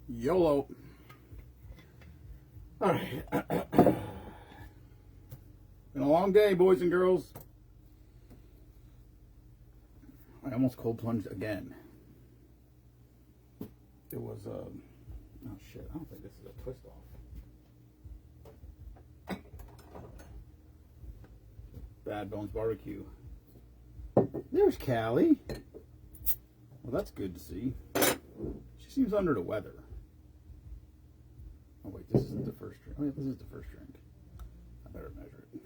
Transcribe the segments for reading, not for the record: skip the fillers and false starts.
YOLO. All right. Been a long day, boys and girls. I almost cold plunged again. It was, oh shit, I don't think this is a twist off. Bad Bones Barbecue. There's Callie. Well, that's good to see. She seems under the weather. Oh wait, this isn't the first drink. Oh yeah, this is the first drink. I better measure it.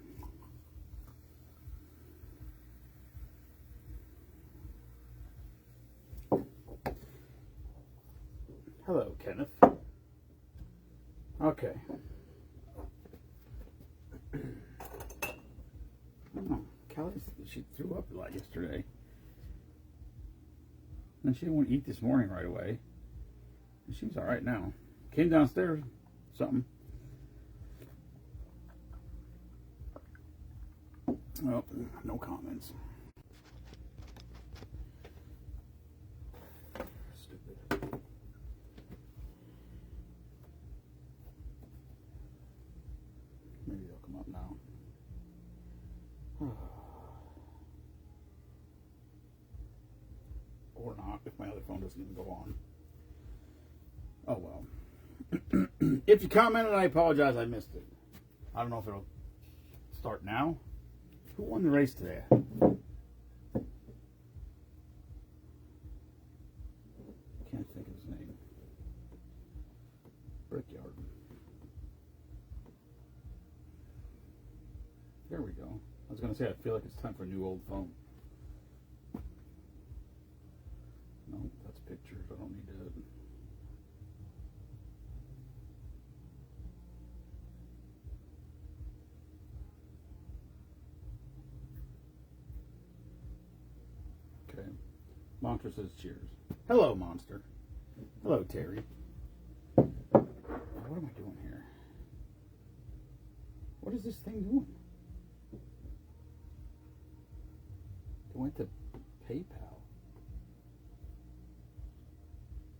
Hello, Kenneth. Okay. Oh, Callie, she threw up a lot yesterday. And she didn't want to eat this morning right away. And she's all right now. Came downstairs, something. Oh, no comments. Stupid. Maybe they'll come up now. Or not, if my other phone doesn't even go on. Oh well. If you commented, I apologize, I missed it. I don't know if it'll start now. Who won the race today? Can't think of his name. Brickyard. There we go. I was going to say, I feel like it's time for a new old phone. No, that's pictures. I don't need to. Okay. Monster says cheers. Hello, Monster. Hello, Terry. What am I doing here? What is this thing doing? It went to PayPal.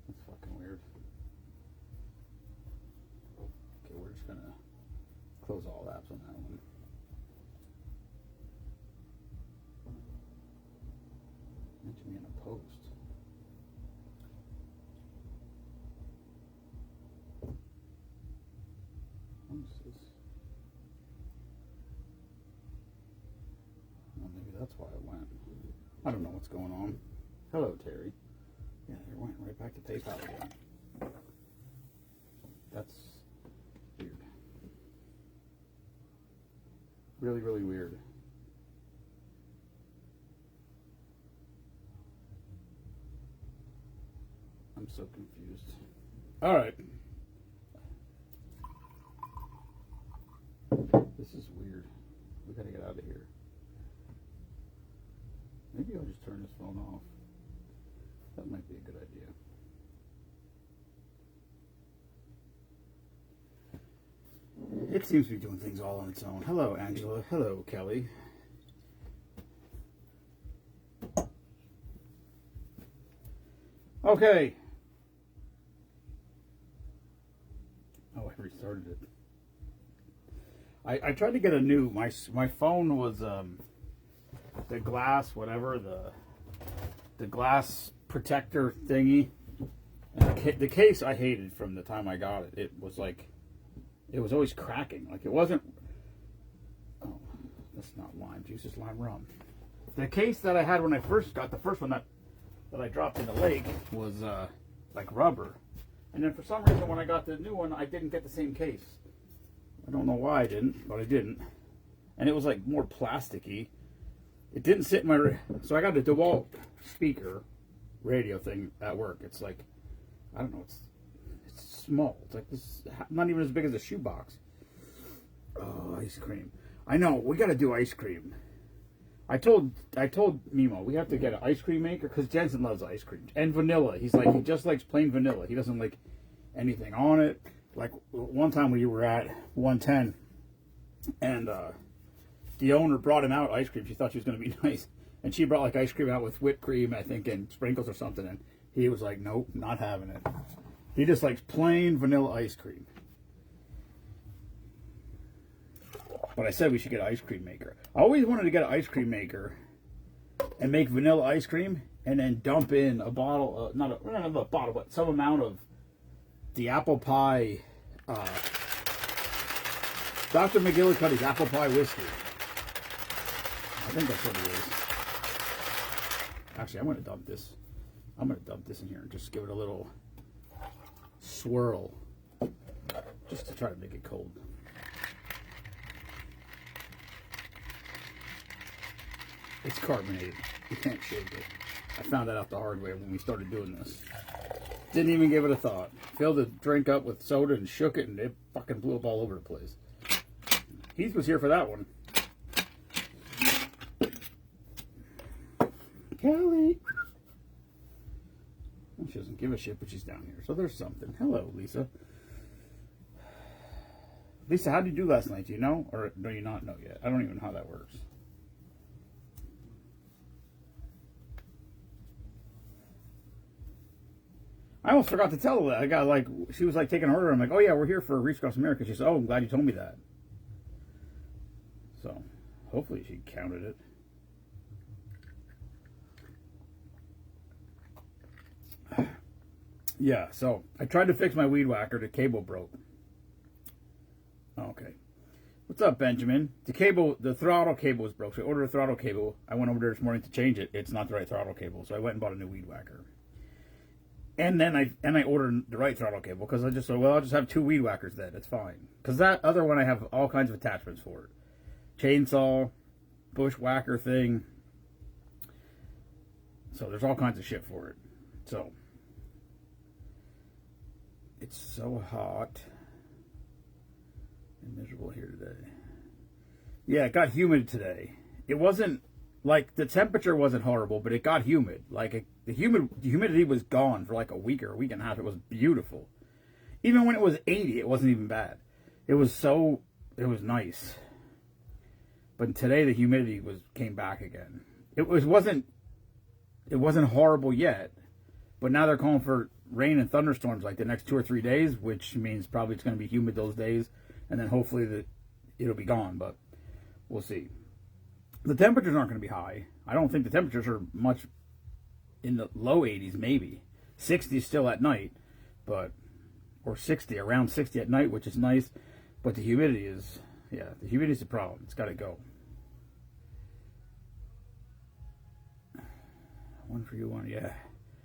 That's fucking weird. Okay, we're just gonna close all apps on that one. Mention me in a post. What is this? Well, maybe that's why it went. I don't know what's going on. Hello, Terry. Yeah, it went right back to PayPal again. That's weird. Really, really weird. I'm so confused. All right. This is weird. We gotta get out of here. Maybe I'll just turn this phone off. That might be a good idea. It seems to be doing things all on its own. Hello, Angela. Hello, Kelly. Okay. Oh, I restarted it. I tried to get a new. My phone was the glass, whatever, the glass protector thingy. And the case I hated from the time I got it. It was like, it was always cracking. Like it wasn't. Oh, that's not lime juice. It's lime rum. The case that I had when I first got the first one that I dropped in the lake was like rubber. And then for some reason when I got the new one, I didn't get the same case. I don't know why I didn't, but I didn't. And it was like more plasticky. It didn't sit in my... So I got a DeWalt speaker radio thing at work. It's like, I don't know, it's small. It's like this, not even as big as a shoebox. Oh, ice cream. I know, we got to do ice cream. I told Mimo, we have to get an ice cream maker because Jensen loves ice cream. And vanilla. He's like, he just likes plain vanilla. He doesn't like anything on it. Like one time we were at 110 and the owner brought him out ice cream. She thought she was going to be nice. And she brought like ice cream out with whipped cream, I think, and sprinkles or something. And he was like, nope, not having it. He just likes plain vanilla ice cream. But I said we should get an ice cream maker. I always wanted to get an ice cream maker and make vanilla ice cream and then dump in a bottle, not a bottle, but some amount of the apple pie, Dr. McGillicuddy's apple pie whiskey. I think that's what it is. Actually, I'm going to dump this. I'm going to dump this in here and just give it a little swirl just to try to make it cold. It's carbonated. You can't shake it. I found that out the hard way when we started doing this. Didn't even give it a thought. Filled the drink up with soda and shook it, and it fucking blew up all over the place. Heath was here for that one. Kelly. Well, she doesn't give a shit, but she's down here. So there's something. Hello, Lisa. Lisa, how did you do last night? Do you know? Or do you not know yet? I don't even know how that works. I almost forgot to tell her that. I got like, she was like taking an order. I'm like, oh yeah, we're here for Reach Across America. She said, oh, I'm glad you told me that. So, hopefully she counted it. Yeah, so I tried to fix my weed whacker. The cable broke. Okay. What's up, Benjamin? The throttle cable was broke. So I ordered a throttle cable. I went over there this morning to change it. It's not the right throttle cable. So I went and bought a new weed whacker. And then I ordered the right throttle cable because I just said, well, I'll just have 2 weed whackers then. It's fine. Because that other one I have all kinds of attachments for it. Chainsaw, bushwhacker thing. So there's all kinds of shit for it. So it's so hot and miserable here today. Yeah, it got humid today. It wasn't like the temperature wasn't horrible, but it got humid. Like the humidity was gone for like a week or a week and a half. It was beautiful. Even when it was 80, it wasn't even bad. It was nice. But today the humidity came back again. It wasn't horrible yet, but now they're calling for rain and thunderstorms like the next 2 or 3 days, which means probably it's going to be humid those days, and then hopefully it'll be gone, but we'll see. The temperatures aren't going to be high. I don't think the temperatures are much in the low 80s, maybe. 60 still at night, or 60, around 60 at night, which is nice, but the humidity is a problem. It's got to go. One for you, one, yeah.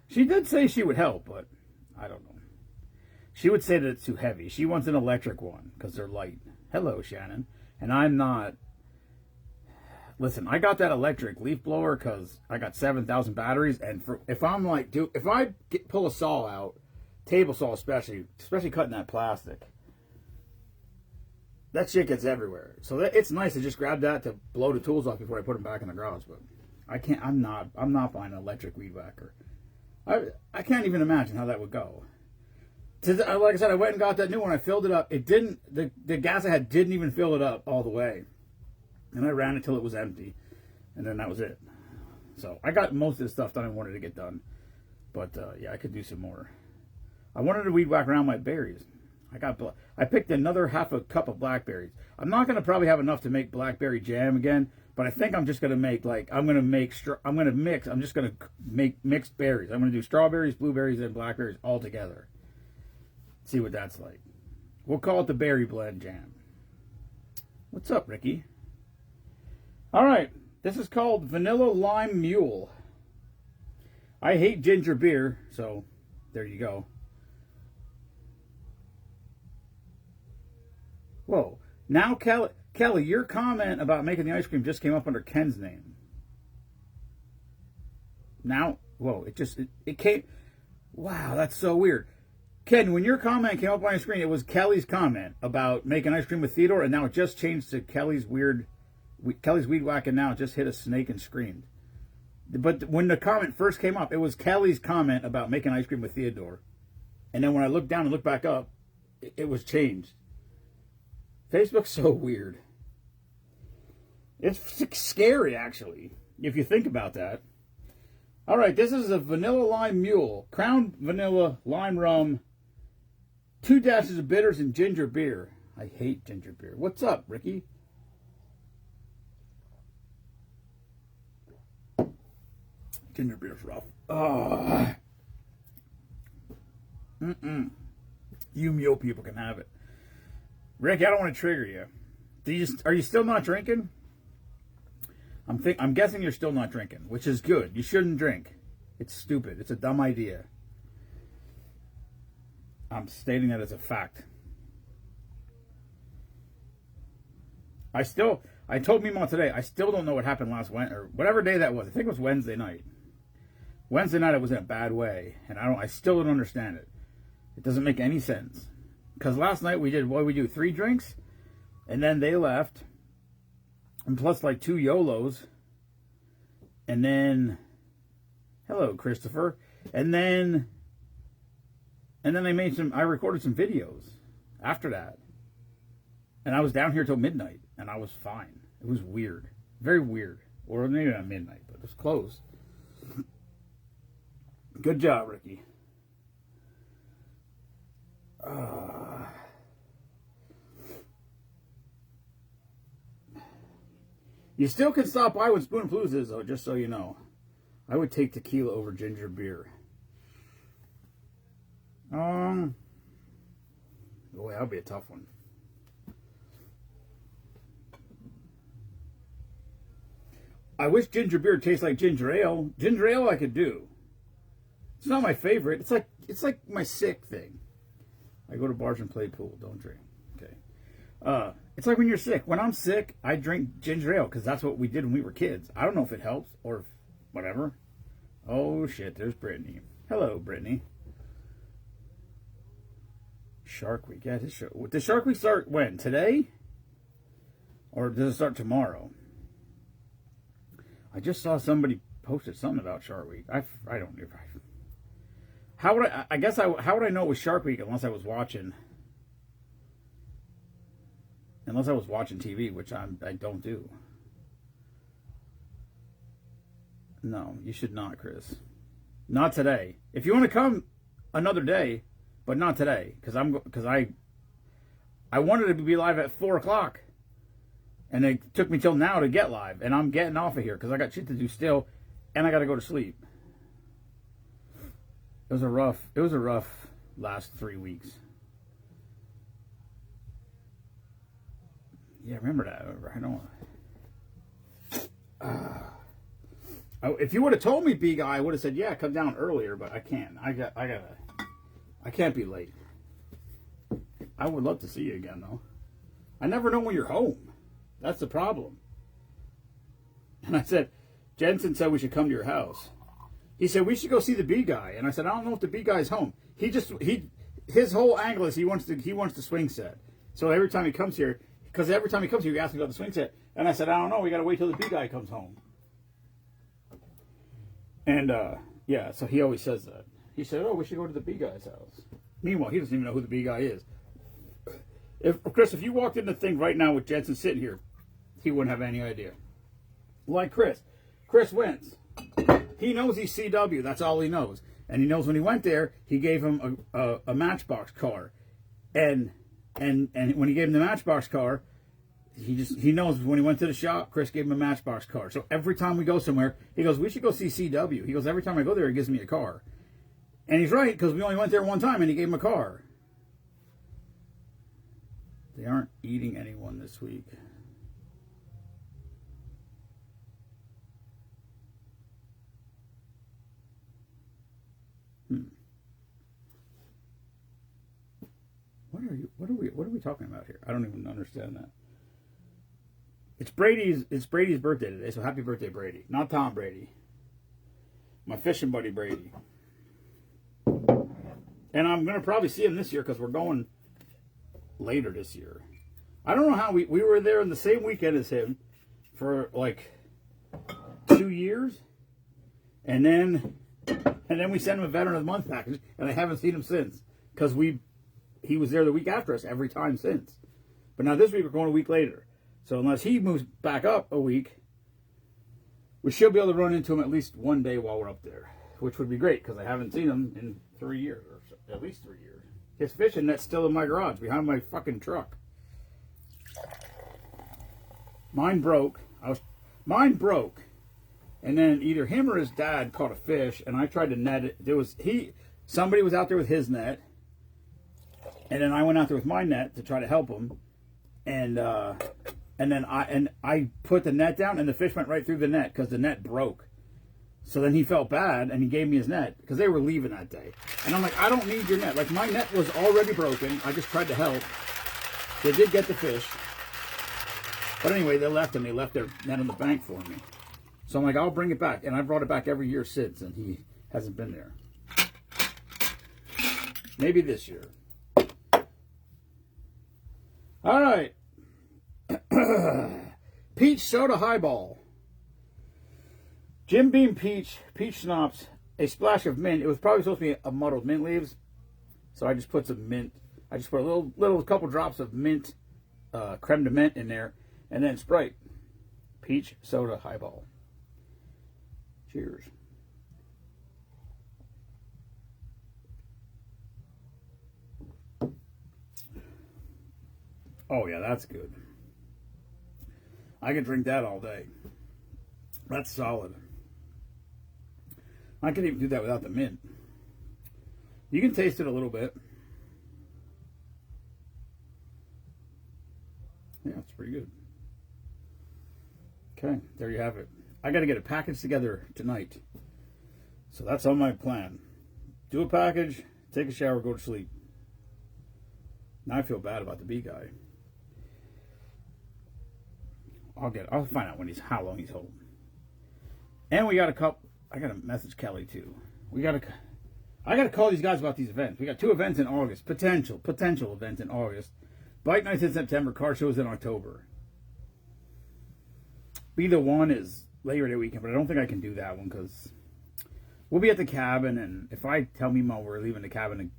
She did say she would help, but I don't know. She would say that it's too heavy. She wants an electric one because they're light. Hello, Shannon. And I'm not. Listen, I got that electric leaf blower because I got 7,000 batteries, and if I pull a saw out, table saw especially cutting that plastic, that shit gets everywhere. So it's nice to just grab that to blow the tools off before I put them back in the garage. But I can't. I'm not buying an electric weed whacker. I can't even imagine how that would go. Like I said, I went and got that new one. I filled it up. It didn't. The gas I had didn't even fill it up all the way. And I ran it till it was empty, and then that was it. So I got most of the stuff done I wanted to get done, but yeah, I could do some more. I wanted to weed whack around my berries. I picked another half a cup of blackberries. I'm not gonna probably have enough to make blackberry jam again, but I think I'm just gonna make I'm just gonna make mixed berries. I'm gonna do strawberries, blueberries, and blackberries all together. See what that's like. We'll call it the berry blend jam. What's up, Ricky? All right, this is called Vanilla Lime Mule. I hate ginger beer, so there you go. Whoa, now Kelly, your comment about making the ice cream just came up under Ken's name. Now, whoa, it came, wow, that's so weird. Ken, when your comment came up on your screen, it was Kelly's comment about making ice cream with Theodore, and now it just changed to Kelly's weed whack, and now it just hit a snake and screamed. But when the comment first came up, it was Kelly's comment about making ice cream with Theodore. And then when I looked down and looked back up, it was changed. Facebook's so weird. It's scary, actually, if you think about that. All right, this is a Vanilla Lime Mule. Crown vanilla, lime rum, 2 dashes of bitters and ginger beer. I hate ginger beer. What's up, Ricky? Ginger beer's rough. You mule people can have it. Rick, I don't want to trigger you. Are you still not drinking? I'm guessing you're still not drinking, which is good. You shouldn't drink. It's stupid. It's a dumb idea. I'm stating that as a fact. I told Mima today, I still don't know what happened last Wednesday, or whatever day that was. I think it was Wednesday night. Wednesday night it was in a bad way, and I still don't understand it. It doesn't make any sense. Because last night we did, what did we do, 3 drinks? And then they left. And plus like 2 YOLOs. And then, hello, Christopher. And then I recorded some videos after that. And I was down here till midnight. And I was fine. It was weird. Very weird. Or maybe not midnight, but it was close. Good job, Ricky. You still can stop by when Spoon Palooza is, though, just so you know. I would take tequila over ginger beer. Boy, that would be a tough one. I wish ginger beer tastes like ginger ale. Ginger ale I could do. It's not my favorite. It's like my sick thing. I go to bars and play pool. Don't drink. Okay. It's like when you're sick. When I'm sick, I drink ginger ale because that's what we did when we were kids. I don't know if it helps or if whatever. Oh shit! There's Brittany. Hello, Brittany. Shark Week. Yeah, does Shark Week start when? Today? Or does it start tomorrow? I just saw somebody posted something about Shark Week. I don't know. How would how would I know it was Shark Week unless I was watching? Unless I was watching TV, which I don't do. No, you should not, Chris. Not today. If you want to come another day, but not today, because I wanted to be live at 4 o'clock, and it took me till now to get live, and I'm getting off of here because I got shit to do still, and I got to go to sleep. It was a rough last 3 weeks. Yeah, remember that. I don't. If you would have told me, B guy, I would have said, yeah, come down earlier, but I can't. I can't be late. I would love to see you again, though. I never know when you're home. That's the problem. And I said, Jensen said we should come to your house. He said we should go see the B guy, and I said I don't know if the B guy's home. His whole angle is he wants the swing set. So every time he comes here, because every time he comes here, he asks me about the swing set, and I said I don't know. We got to wait till the B guy comes home. And yeah, so he always says that. He said, "Oh, we should go to the B guy's house." Meanwhile, he doesn't even know who the B guy is. If you walked in the thing right now with Jensen sitting here, he wouldn't have any idea. Like Chris wins. He knows he's CW. That's all he knows. And he knows when he went there, he gave him a Matchbox car. And when he gave him the Matchbox car, he knows when he went to the shop, Chris gave him a Matchbox car. So every time we go somewhere, he goes, we should go see CW. He goes, every time I go there, he gives me a car. And he's right, because we only went there one time and he gave him a car. They aren't eating anyone this week. What are we talking about here? I don't even understand that. It's Brady's birthday today, so happy birthday, Brady. Not Tom Brady. My fishing buddy Brady. And I'm gonna probably see him this year because we're going later this year. I don't know how we were there in the same weekend as him for like 2 years. And then we sent him a Veteran of the Month package, and I haven't seen him since. Because he was there the week after us every time since. But now this week we're going a week later. So unless he moves back up a week, we should be able to run into him at least one day while we're up there. Which would be great, because I haven't seen him in 3 years, or at least 3 years. His fishing net's still in my garage behind my fucking truck. Mine broke. Mine broke. And then either him or his dad caught a fish, and I tried to net it. Somebody was out there with his net, and then I went out there with my net to try to help him, and then I put the net down, and the fish went right through the net because the net broke. So then he felt bad, and he gave me his net because they were leaving that day. And I'm like, I don't need your net. Like, my net was already broken. I just tried to help. They did get the fish. But anyway, they left, and they left their net on the bank for me. So I'm like, I'll bring it back. And I brought it back every year since, and he hasn't been there. Maybe this year. All right. Peach soda highball. Jim Beam peach schnapps, a splash of mint. It was probably supposed to be a muddled mint leaves, so I just put some mint. I just put a couple drops of mint, creme de mint in there, and then Sprite. Peach soda highball. Cheers. Oh yeah, that's good. I could drink that all day. That's solid. I could even do that without the mint. You can taste it a little bit. Yeah, it's pretty good. Okay, there you have it. I got to get a package together tonight. So that's on my plan. Do a package, take a shower, go to sleep. Now I feel bad about the bee guy. I'll find out how long he's home. And we got I got to message Kelly too. I got to call these guys about these events. We got 2 events in August, potential events in August. Bike nights in September, car shows in October. Either one is Labor Day weekend, but I don't think I can do that one because we'll be at the cabin, and if I tell Mimo we're leaving the cabin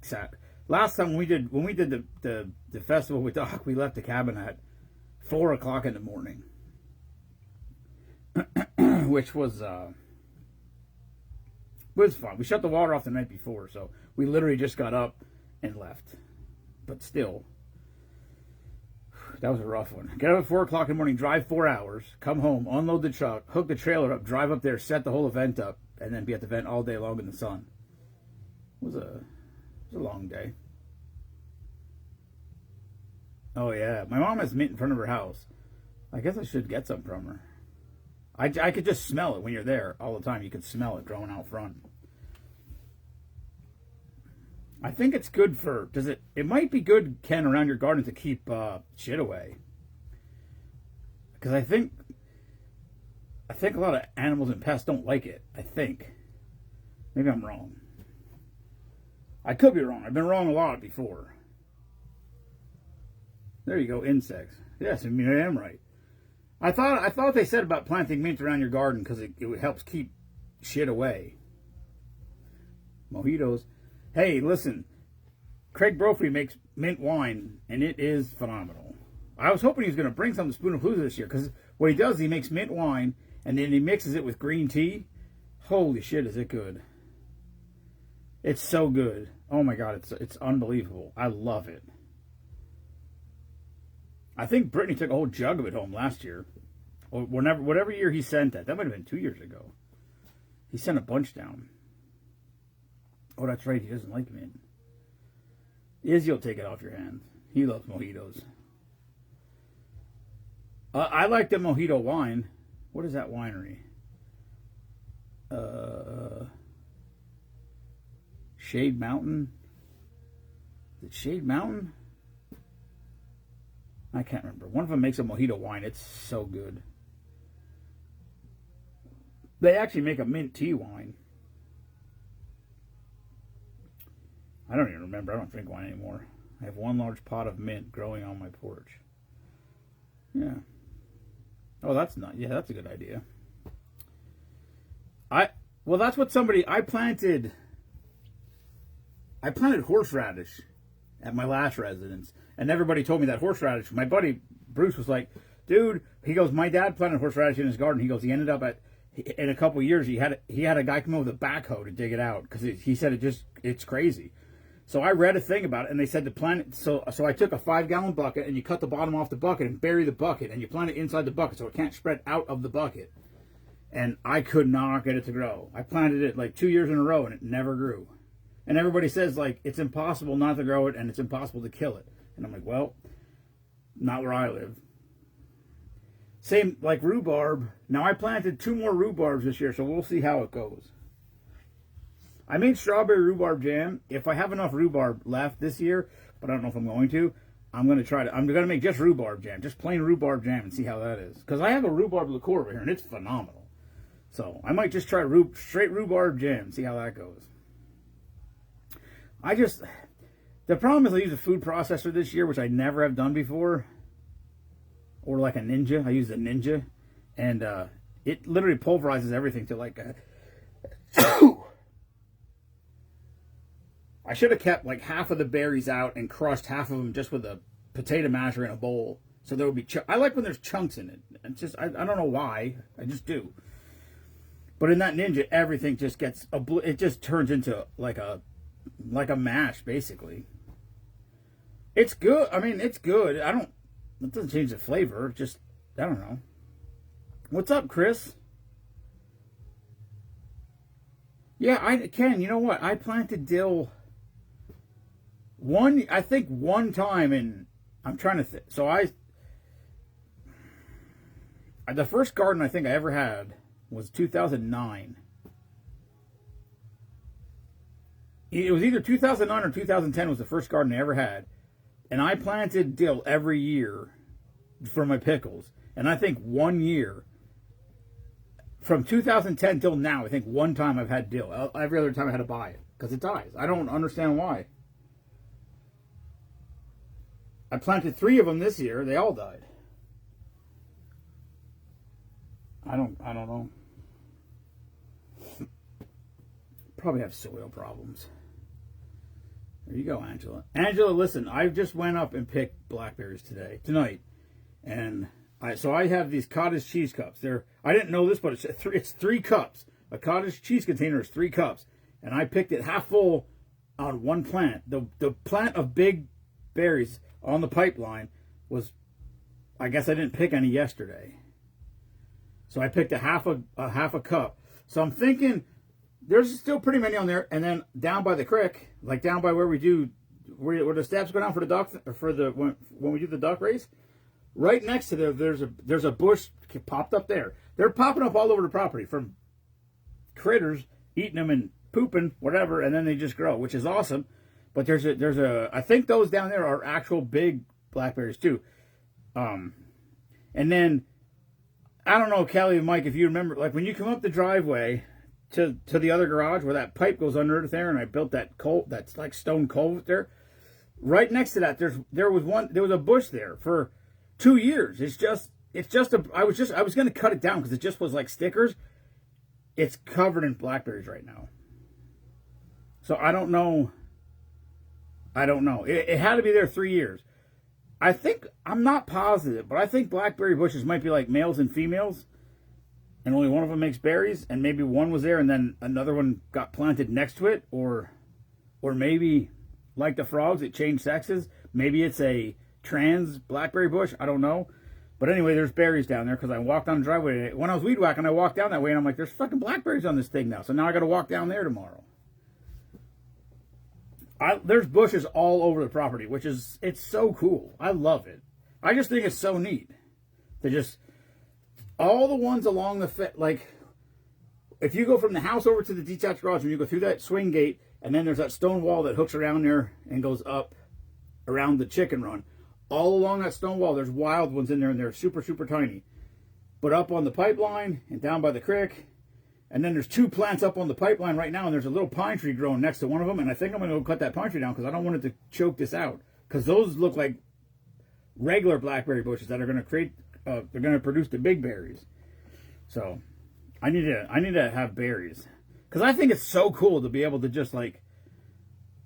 last time when we did the festival with Doc, we left the cabin at 4 o'clock in the morning. Which was fun. We shut the water off the night before, so we literally just got up and left. But still, that was a rough one. Get up at 4 o'clock in the morning, drive 4 hours, come home, unload the truck, hook the trailer up, drive up there, set the whole event up, and then be at the event all day long in the sun. It was a long day. Oh yeah, my mom has mint in front of her house. I guess I should get some from her. I could just smell it when you're there all the time. You could smell it growing out front. I think it's good for, it might be good, Ken, around your garden to keep shit away. Because I think a lot of animals and pests don't like it. I think. Maybe I'm wrong. I could be wrong. I've been wrong a lot before. There you go, insects. Yes, I mean, I am right. I thought they said about planting mint around your garden because it helps keep shit away. Mojitos. Hey, listen. Craig Brophy makes mint wine, and it is phenomenal. I was hoping he was going to bring some to Spoon of Palooza this year because what he does is he makes mint wine, and then he mixes it with green tea. Holy shit, is it good. It's so good. Oh my God, it's unbelievable. I love it. I think Brittany took a whole jug of it home last year. Or whatever year he sent that. That might have been 2 years ago. He sent a bunch down. Oh, that's right. He doesn't like mint. Izzy will take it off your hands. He loves mojitos. I like the mojito wine. What is that winery? Shade Mountain? Is it Shade Mountain? I can't remember. One of them makes a mojito wine. It's so good. They actually make a mint tea wine. I don't even remember. I don't drink wine anymore. I have one large pot of mint growing on my porch. Yeah. Oh, that's not. Yeah, that's a good idea. Well, that's what I planted horseradish at my last residence. And everybody told me that horseradish. My buddy Bruce was like, dude, he goes, my dad planted horseradish in his garden. He goes, he ended up in a couple of years, he had a guy come over with a backhoe to dig it out because he said it's crazy. So I read a thing about it, and they said to plant it. So I took a 5-gallon bucket, and you cut the bottom off the bucket and bury the bucket, and you plant it inside the bucket so it can't spread out of the bucket. And I could not get it to grow. I planted it like 2 years in a row, and it never grew. And everybody says, like, it's impossible not to grow it, and it's impossible to kill it. And I'm like, well, not where I live. Same like rhubarb. Now I planted 2 more rhubarbs this year, so we'll see how it goes. I made strawberry rhubarb jam. If I have enough rhubarb left this year, but I don't know if I'm going to, I'm going to make just rhubarb jam, just plain rhubarb jam, and see how that is. Because I have a rhubarb liqueur over here, and it's phenomenal. So I might just try straight rhubarb jam, see how that goes. The problem is I use a food processor this year, which I never have done before. Or like a Ninja. I use the Ninja. And it literally pulverizes everything to like a... I should have kept like half of the berries out and crushed half of them just with a potato masher in a bowl. So there would be... I like when there's chunks in it. It's just, I don't know why. I just do. But in that Ninja, everything just gets... It just turns into like a mash, basically. It's good. I mean, it's good. It doesn't change the flavor. Just, I don't know. What's up, Chris? Yeah, Ken, you know what? I planted dill I think one time, and I'm trying to think. So the first garden I think I ever had was 2009. It was either 2009 or 2010 was the first garden I ever had. And I planted dill every year for my pickles. And I think 1 year, from 2010 till now, I think one time I've had dill. Every other time I had to buy it because it dies. I don't understand why. I planted 3 of them this year. They all died. I don't know. Probably have soil problems. There you go, Angela. Angela, listen, I just went up and picked blackberries tonight. And so I have these cottage cheese cups. I didn't know this, but it's 3 cups. A cottage cheese container is 3 cups. And I picked it half full on one plant. The plant of big berries on the pipeline was, I guess I didn't pick any yesterday. So I picked a half a cup. So I'm thinking there's still pretty many on there. And then down by the creek, like down by where the steps go down for the duck, when we do the duck race, right next to there, there's a bush popped up there. They're popping up all over the property from critters eating them and pooping, whatever, and then they just grow, which is awesome. But I think those down there are actual big blackberries too. And then, I don't know, Kelly and Mike, if you remember, like when you come up the driveway to the other garage where that pipe goes under there, and I built that that's like stone culvert there. Right next to that, there was a bush there for 2 years. I was going to cut it down because it just was like stickers. It's covered in blackberries right now. So I don't know. It had to be there 3 years. I'm not positive, but I think blackberry bushes might be like males and females, and only one of them makes berries, and maybe one was there and then another one got planted next to it, or maybe like the frogs, it changed sexes. Maybe it's a trans blackberry bush. I don't know. But anyway, there's berries down there because I walked down the driveway today. When I was weed whacking, I walked down that way, and I'm like, there's fucking blackberries on this thing now. So now I got to walk down there tomorrow. There's bushes all over the property, it's so cool. I love it. I just think it's so neat. All the ones along like, if you go from the house over to the detached garage, and you go through that swing gate, and then there's that stone wall that hooks around there and goes up around the chicken run. All along that stone wall, there's wild ones in there, and they're super, super tiny. But up on the pipeline and down by the creek, and then there's 2 plants up on the pipeline right now, and there's a little pine tree growing next to one of them, and I think I'm going to go cut that pine tree down because I don't want it to choke this out. Because those look like regular blackberry bushes that are going to they're going to produce the big berries. So I need to have berries because I think it's so cool to be able to just like,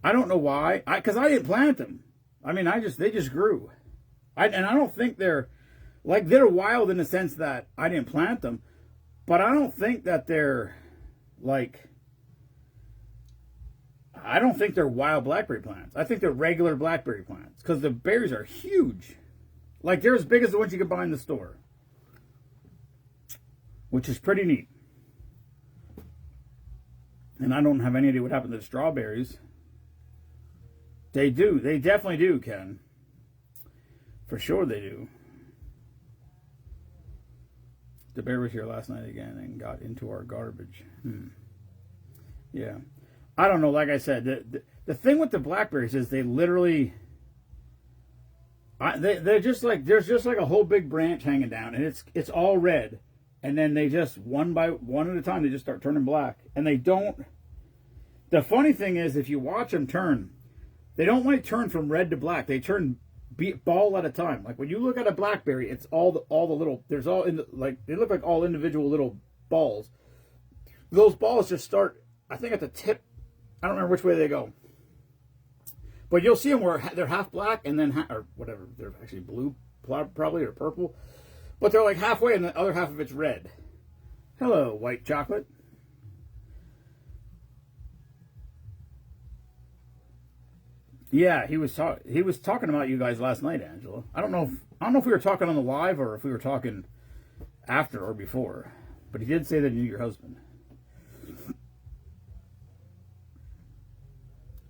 I don't know why, because I didn't plant them. I mean, they just grew. And I don't think they're wild in the sense that I didn't plant them. But I don't think that they're like, I don't think they're wild blackberry plants. I think they're regular blackberry plants because the berries are huge. Like they're as big as the ones you can buy in the store, which is pretty neat. And I don't have any idea what happened to the strawberries. They do. They definitely do, Ken. For sure they do. The bear was here last night again and got into our garbage. Yeah. I don't know. Like I said, the thing with the blackberries is they literally... they're just like... There's just like a whole big branch hanging down. And it's all red. And then they just, one by one at a time, they just start turning black. And they don't... The funny thing is, if you watch them turn, they don't like turn from red to black. They turn ball at a time. Like when you look at a blackberry, it's all the little... There's all in the, like they look like all individual little balls. Those balls just start, I think, at the tip. I don't remember which way they go. But you'll see them where they're half black and then or whatever. They're actually blue, probably, or purple. But they're like halfway, and the other half of it's red. Hello, white chocolate. Yeah, he was talking about you guys last night, Angela. I don't know if we were talking on the live or if we were talking after or before. But he did say that he knew your husband.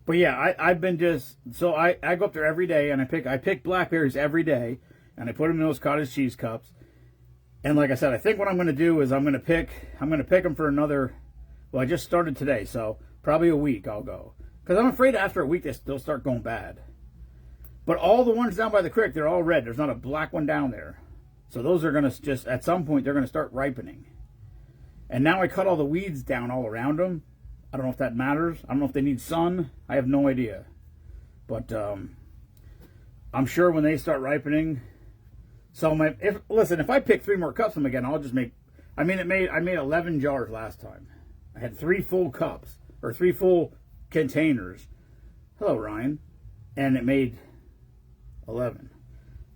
But yeah, I've been just so I go up there every day and I pick blackberries every day and I put them in those cottage cheese cups. And like I said, I think what I'm going to do is I'm going to pick them for another. Well, I just started today, so probably a week I'll go because I'm afraid after a week they'll start going bad. But all the ones down by the creek, they're all red. There's not a black one down there. So those are going to just at some point they're going to start ripening. And now I cut all the weeds down all around them. I don't know if that matters. I don't know if they need sun. I have no idea. But I'm sure when they start ripening. So if I pick 3 more cups from them again, I'll just make. I made 11 jars last time. I had 3 full cups or 3 full containers. Hello, Ryan, and it made 11.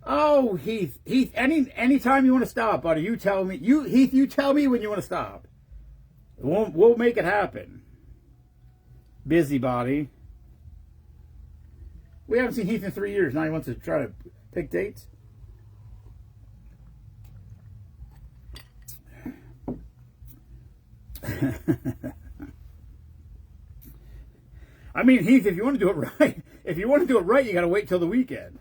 Oh, Heath, anytime you want to stop, buddy, you tell me. Heath, you tell me when you want to stop. We'll make it happen. Busybody. We haven't seen Heath in 3 years. Now he wants to try to pick dates. I mean, Heath, if you want to do it right, you got to wait till the weekend.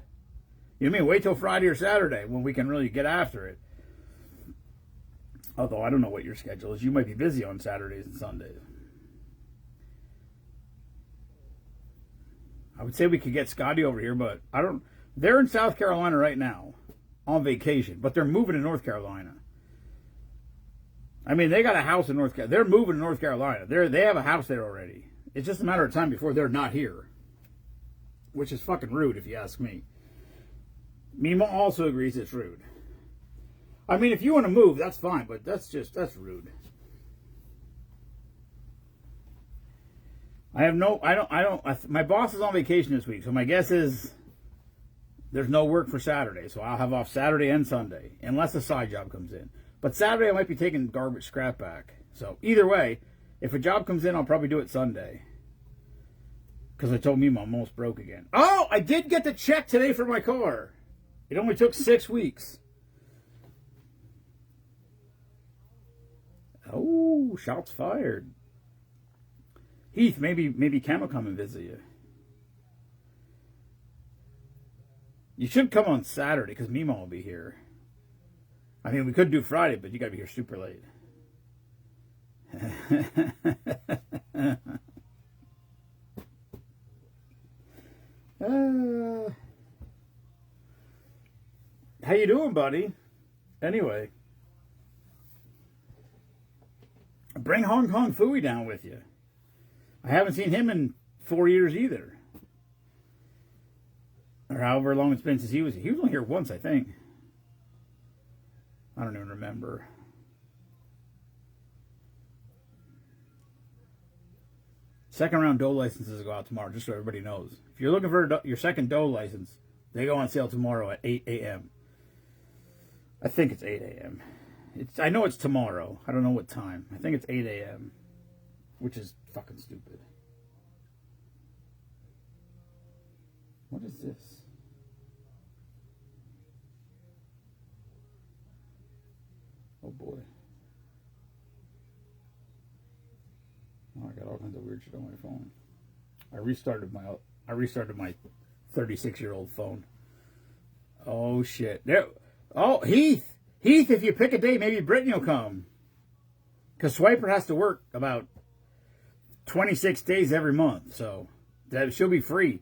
You know what I mean? Wait till Friday or Saturday when we can really get after it. Although I don't know what your schedule is. You might be busy on Saturdays and Sundays. I would say we could get Scotty over here, but I don't. They're in South Carolina right now on vacation, but they're moving to North Carolina. I mean, they got a house in North Carolina. They're moving to North Carolina. They have a house there already. It's just a matter of time before they're not here. Which is fucking rude, if you ask me. Mima also agrees it's rude. I mean, if you want to move, that's fine, but that's rude. My boss is on vacation this week, so my guess is there's no work for Saturday, so I'll have off Saturday and Sunday, unless a side job comes in. But Saturday I might be taking garbage scrap back. So either way, if a job comes in, I'll probably do it Sunday. Because I told Mima I'm almost broke again. Oh, I did get the check today for my car. It only took 6 weeks. Oh, shots fired. Heath, maybe Cam will come and visit you. You should come on Saturday because Mima will be here. I mean, we could do Friday, but you got to be here super late. How you doing, buddy? Anyway, bring Hong Kong Fooey down with you. I haven't seen him in 4 years either. Or however long it's been since he was only here once, I think. I don't even remember. Second round dough licenses go out tomorrow, just so everybody knows. If you're looking for your second dough license, they go on sale tomorrow at 8 a.m. I think it's 8 a.m. I know it's tomorrow. I don't know what time. I think it's 8 a.m., which is fucking stupid. What is this? Oh boy. Oh, I got all kinds of weird shit on my phone. I restarted my 36-year-old phone. Oh shit. There. Oh, Heath, if you pick a day, maybe Brittany will come. Because Swiper has to work about 26 days every month, so that she'll be free.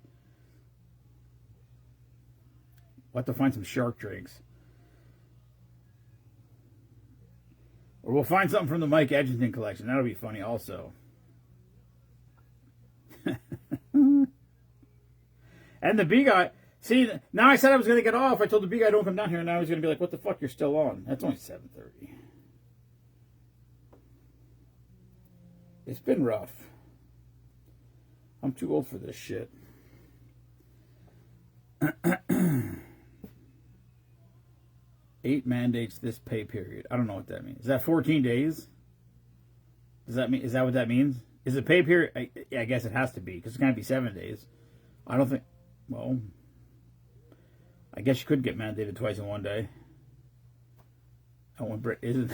We'll have to find some shark drinks. Or we'll find something from the Mike Edgington collection. That'll be funny also. And the B guy, see, now I said I was going to get off. I told the B guy don't come down here, and now he's going to be like, what the fuck, you're still on. That's only 7:30. It's been rough. I'm too old for this shit. 8 mandates this pay period. I don't know what that means. Is that 14 days? Does that mean? Is that what that means? Is it pay period? I guess it has to be, because it's going to be 7 days. I don't think. Well, I guess you could get mandated twice in one day. I want Brit isn't.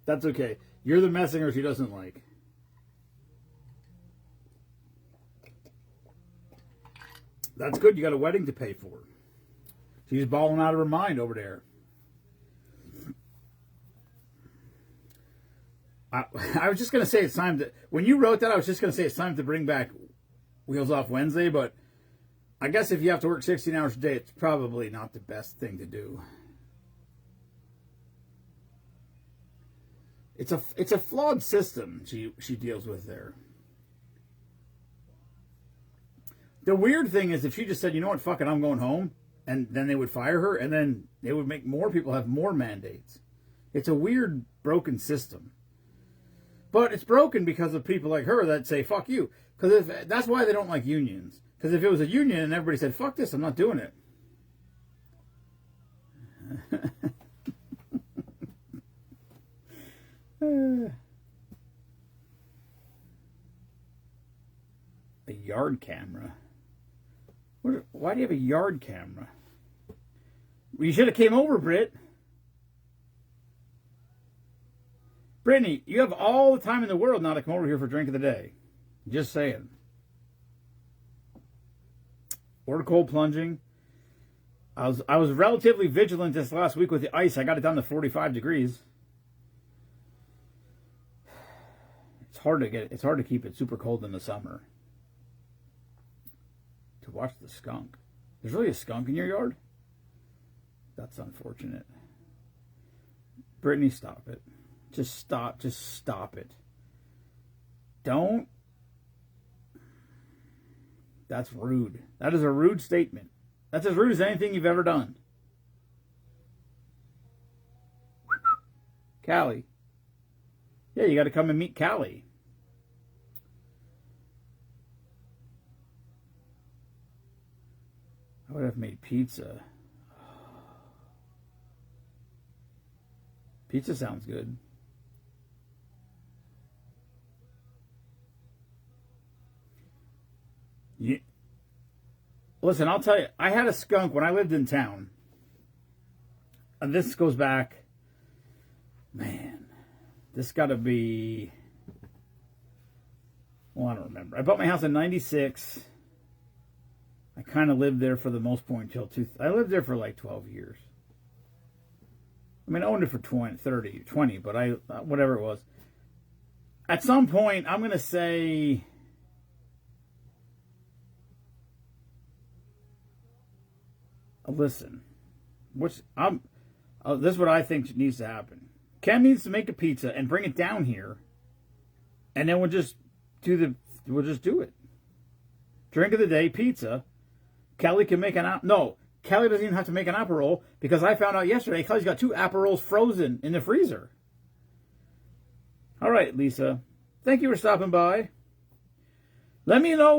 That's okay. You're the messenger she doesn't like. That's good. You got a wedding to pay for. She's balling out of her mind over there. I was just going to say it's time to... When you wrote that, I was just going to say it's time to bring back Wheels Off Wednesday, but I guess if you have to work 16 hours a day, it's probably not the best thing to do. It's a flawed system she deals with there. The weird thing is if she just said, you know what, fuck it, I'm going home, and then they would fire her, and then they would make more people have more mandates. It's a weird, broken system. But it's broken because of people like her that say, fuck you. Because that's why they don't like unions. Because if it was a union and everybody said, fuck this, I'm not doing it. A yard camera? Why do you have a yard camera? Well, you should have came over, Britt. Brittany, you have all the time in the world now to come over here for drink of the day. Just saying. Or cold plunging. I was relatively vigilant this last week with the ice. I got it down to 45 degrees. It's hard to keep it super cold in the summer. To watch the skunk. There's really a skunk in your yard? That's unfortunate. Brittany, stop it. Just stop it. Don't. That's rude. That is a rude statement. That's as rude as anything you've ever done. Callie. Yeah, you got to come and meet Callie. I would have made pizza. Pizza sounds good. Yeah. Listen, I'll tell you, I had a skunk when I lived in town. And this goes back, man, this got to be, well, I don't remember. I bought my house in 96. I kind of lived there for the most part until I lived there for like 12 years. I mean, I owned it for 20, but whatever it was. At some point, I'm going to say, listen, this is what I think needs to happen. Ken needs to make a pizza and bring it down here, and then we'll just do it. Drink of the day, pizza. Kelly can make Kelly doesn't even have to make an Aperol, because I found out yesterday Kelly's got 2 Aperols frozen in the freezer. All right, Lisa. Thank you for stopping by. Let me know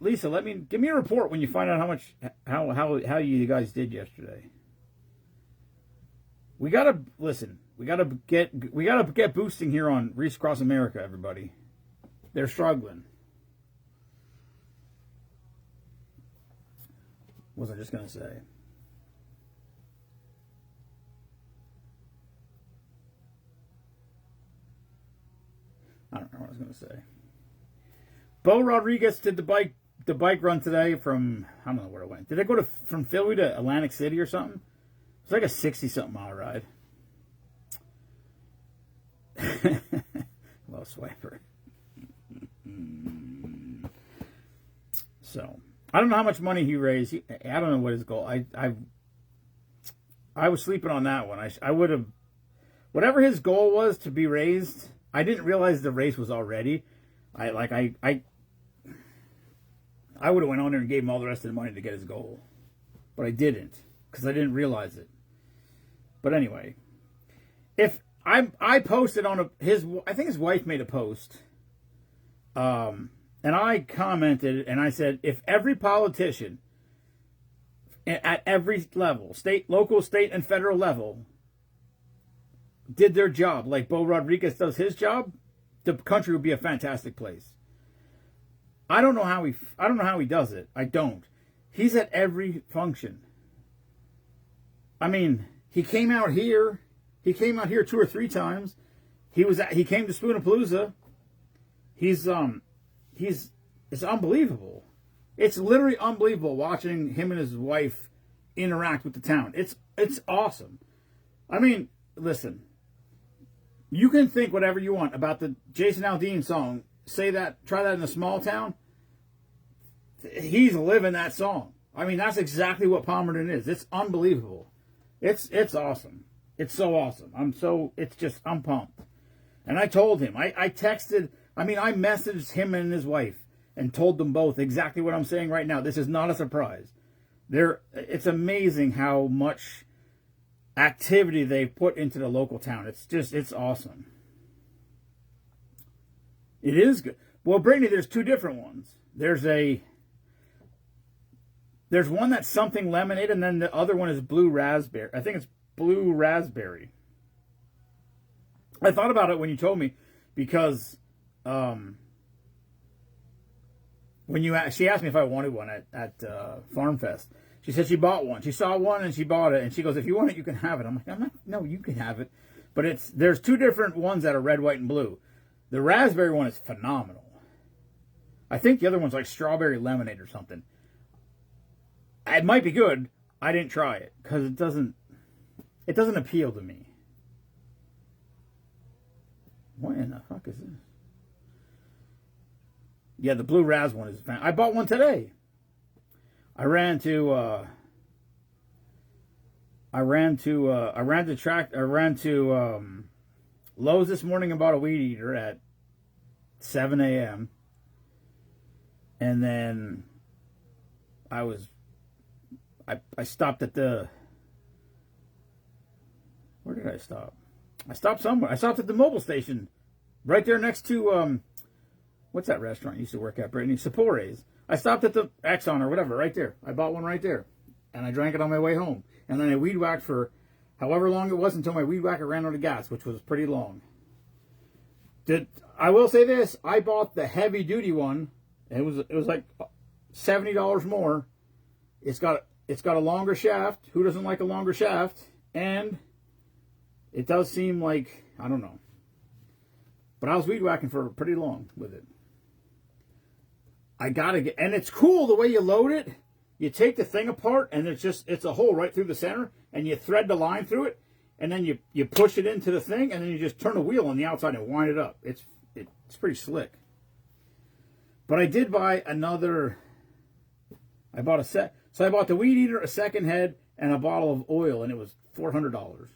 Lisa, give me a report when you find out how you guys did yesterday. We gotta listen. We gotta get boosting here on Reese Across America. Everybody, they're struggling. What was I just gonna say? I don't know what I was gonna say. Bo Rodriguez did the bike run today from, I don't know where it went. Did it go from Philly to Atlantic City or something? It's like a 60-something mile ride. Low swiper. So, I don't know how much money he raised. I don't know what his goal. I was sleeping on that one. I would have, whatever his goal was to be raised. I didn't realize the race was already. I would have went on there and gave him all the rest of the money to get his goal, but I didn't because I didn't realize it. But anyway, if I posted on I think his wife made a post, and I commented and I said, if every politician at every level, state, local, state, and federal level, did their job like Bo Rodriguez does his job, the country would be a fantastic place. I don't know how he does it. I don't. He's at every function. I mean, he came out here 2 or 3 times. He came to Spoonapalooza. It's unbelievable. It's literally unbelievable watching him and his wife interact with the town. It's awesome. I mean, listen. You can think whatever you want about the Jason Aldean song. Say that, try that in a small town. He's living that song. I mean, that's exactly what Palmerton is. It's unbelievable. It's awesome. It's so awesome. I'm pumped. And I told him, I messaged him and his wife and told them both exactly what I'm saying right now. This is not a surprise. It's amazing how much activity they've put into the local town. It's awesome. It is good. Well, Brittany, there's 2 different ones. There's one that's something lemonade, and then the other one is blue raspberry. I think it's blue raspberry. I thought about it when you told me, because she asked me if I wanted one at Farm Fest. She said she bought one. She saw one and she bought it, and she goes, "If you want it, you can have it." I'm like, "No, you can have it." But there's 2 different ones that are red, white, and blue. The raspberry one is phenomenal. I think the other one's like strawberry lemonade or something. It might be good. I didn't try it because it doesn't appeal to me. What in the fuck is this? Yeah, the blue ras one is I bought one today. I ran to Lowe's this morning and bought a weed eater at 7 a.m. And then I stopped at where did I stop? I stopped somewhere. I stopped at the mobile station right there next to, what's that restaurant I used to work at, Brittany? Sapore's. I stopped at the Exxon or whatever right there. I bought one right there. And I drank it on my way home. And then I weed whacked for however long it was until my weed whacker ran out of gas, which was pretty long. I will say this. I bought the heavy duty one. It was like $70 more. It's got a longer shaft. Who doesn't like a longer shaft? And it does seem like, I don't know. But I was weed whacking for pretty long with it. And it's cool the way you load it. You take the thing apart and it's a hole right through the center, and you thread the line through it, and then you push it into the thing, and then you just turn a wheel on the outside and wind it up. It's pretty slick. But I did buy another. I bought so I bought the weed eater, a second head, and a bottle of oil, and it was $400.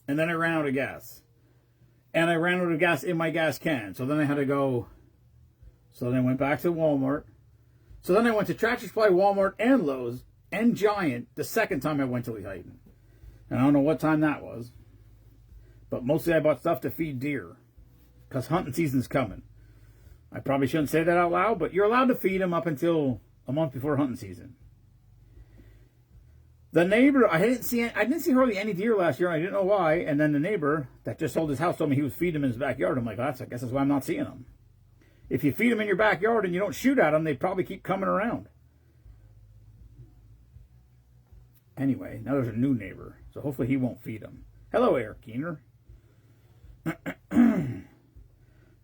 And then I ran out of gas. And I ran out of gas in my gas can. So then I had to go. So then I went back to Walmart. So then I went to Tractor Supply, Walmart, and Lowe's, and Giant the second time I went to Lehighton. And I don't know what time that was. But mostly I bought stuff to feed deer. Because hunting season's coming. I probably shouldn't say that out loud, but you're allowed to feed them up until a month before hunting season. The neighbor, I didn't see hardly any deer last year. And I didn't know why. And then the neighbor that just sold his house told me he was feeding them in his backyard. I'm like, I guess that's why I'm not seeing them. If you feed them in your backyard and you don't shoot at them, they probably keep coming around. Anyway, now there's a new neighbor, so hopefully he won't feed them. Hello, Eric Keener.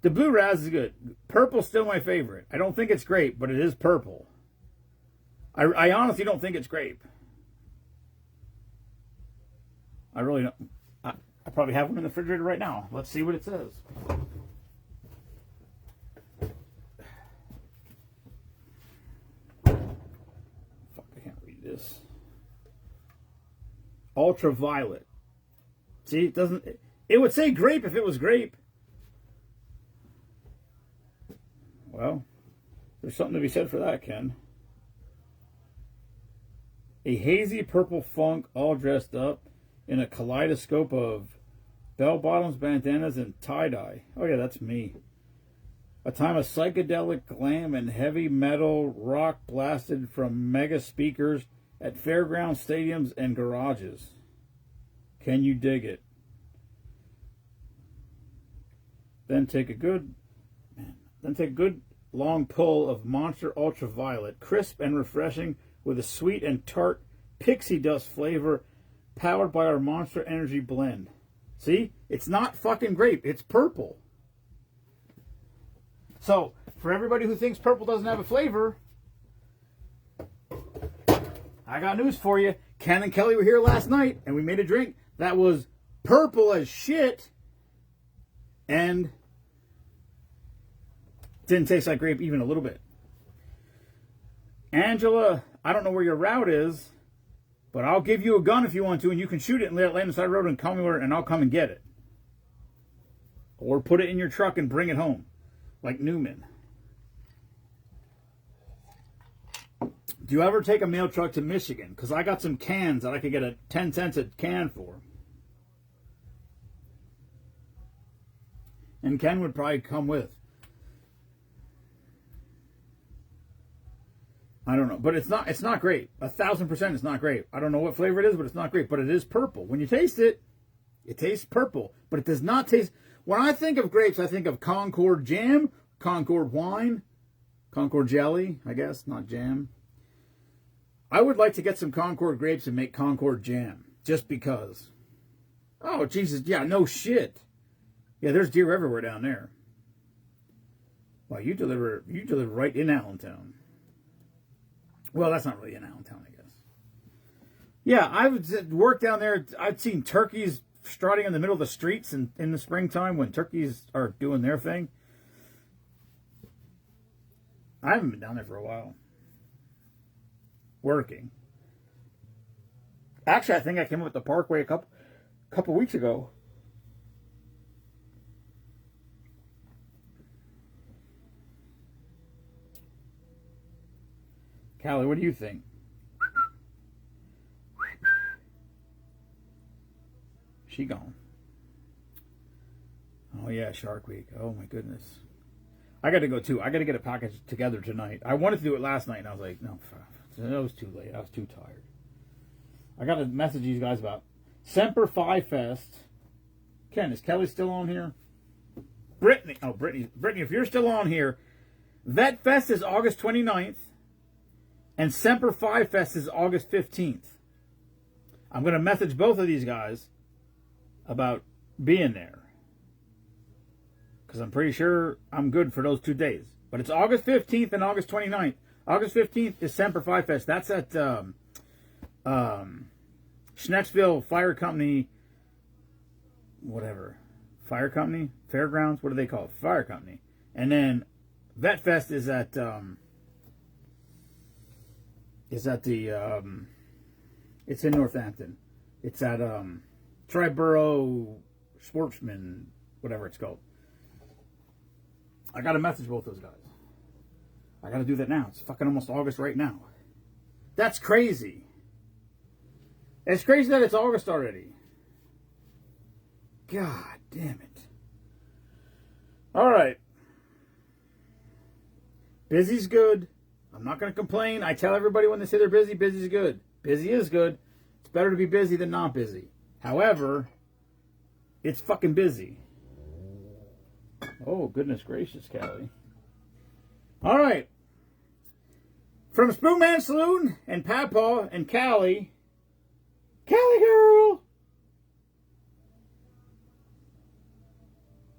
The blue raz is good. Purple's still my favorite. I don't think it's grape, but it is purple. I honestly don't think it's grape. I really don't. I probably have one in the refrigerator right now. Let's see what it says. Fuck, I can't read this. Ultraviolet. See, it doesn't. It would say grape if it was grape. Well, there's something to be said for that, Ken. A hazy purple funk all dressed up in a kaleidoscope of bell-bottoms, bandanas, and tie-dye. Oh, yeah, that's me. A time of psychedelic glam and heavy metal rock blasted from mega speakers at fairground stadiums and garages. Can you dig it? Then take a good long pull of Monster Ultraviolet, crisp and refreshing with a sweet and tart pixie dust flavor powered by our Monster Energy blend. See? It's not fucking grape. It's purple. So, for everybody who thinks purple doesn't have a flavor, I got news for you. Ken and Kelly were here last night, and we made a drink that was purple as shit and didn't taste like grape even a little bit. Angela, I don't know where your route is, but I'll give you a gun if you want to, and you can shoot it and let it land on the side of the road and call me where, and I'll come and get it. Or put it in your truck and bring it home, like Newman. Do you ever take a mail truck to Michigan? Because I got some cans that I could get a 10 cents a can for. And Ken would probably come with. I don't know, but it's not great. 1,000% it's not grape. I don't know what flavor it is, but it's not grape. But it is purple. When you taste it, it tastes purple, but it does not taste. When I think of grapes, I think of Concord jam, Concord wine, Concord jelly, I guess, not jam. I would like to get some Concord grapes and make Concord jam, just because. Oh, Jesus, yeah, no shit. Yeah, there's deer everywhere down there. Well, you deliver right in Allentown. Well, that's not really in Allentown, I guess. Yeah, I would work down there. I've seen turkeys strutting in the middle of the streets in the springtime when turkeys are doing their thing. I haven't been down there for a while. Working. Actually, I think I came up with the Parkway a couple weeks ago. Callie, what do you think? She gone. Oh yeah, Shark Week. Oh my goodness. I got to go too. I got to get a package together tonight. I wanted to do it last night, and I was like, no, it was too late. I was too tired. I got to message these guys about Semper Fi Fest. Ken, is Kelly still on here? Brittany, if you're still on here, Vet Fest is August 29th. And Semper Fi Fest is August 15th. I'm going to message both of these guys about being there. Because I'm pretty sure I'm good for those 2 days. But it's August 15th and August 29th. August 15th is Semper Fi Fest. That's at Schnecksville Fire Company, whatever. Fire Company? Fairgrounds? What do they call it? Fire Company. And then Vet Fest is at... it's in Northampton. It's at Triborough Sportsman, whatever it's called. I got to message both those guys. I got to do that now. It's fucking almost August right now. That's crazy. It's crazy that it's August already. God damn it. All right. Busy's good. I'm not going to complain. I tell everybody when they say they're busy, busy's good. Busy is good. It's better to be busy than not busy. However, it's fucking busy. Oh, goodness gracious, Callie. All right. From Spoonman Saloon and Papa and Callie. Callie girl!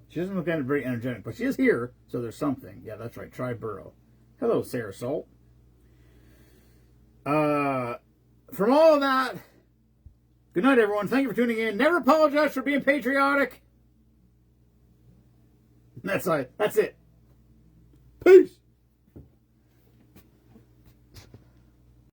She doesn't look very energetic, but she is here, so there's something. Yeah, that's right. Try Burrow. Hello, Sarah Salt. From all of that, good night, everyone. Thank you for tuning in. Never apologize for being patriotic. That's it. Peace.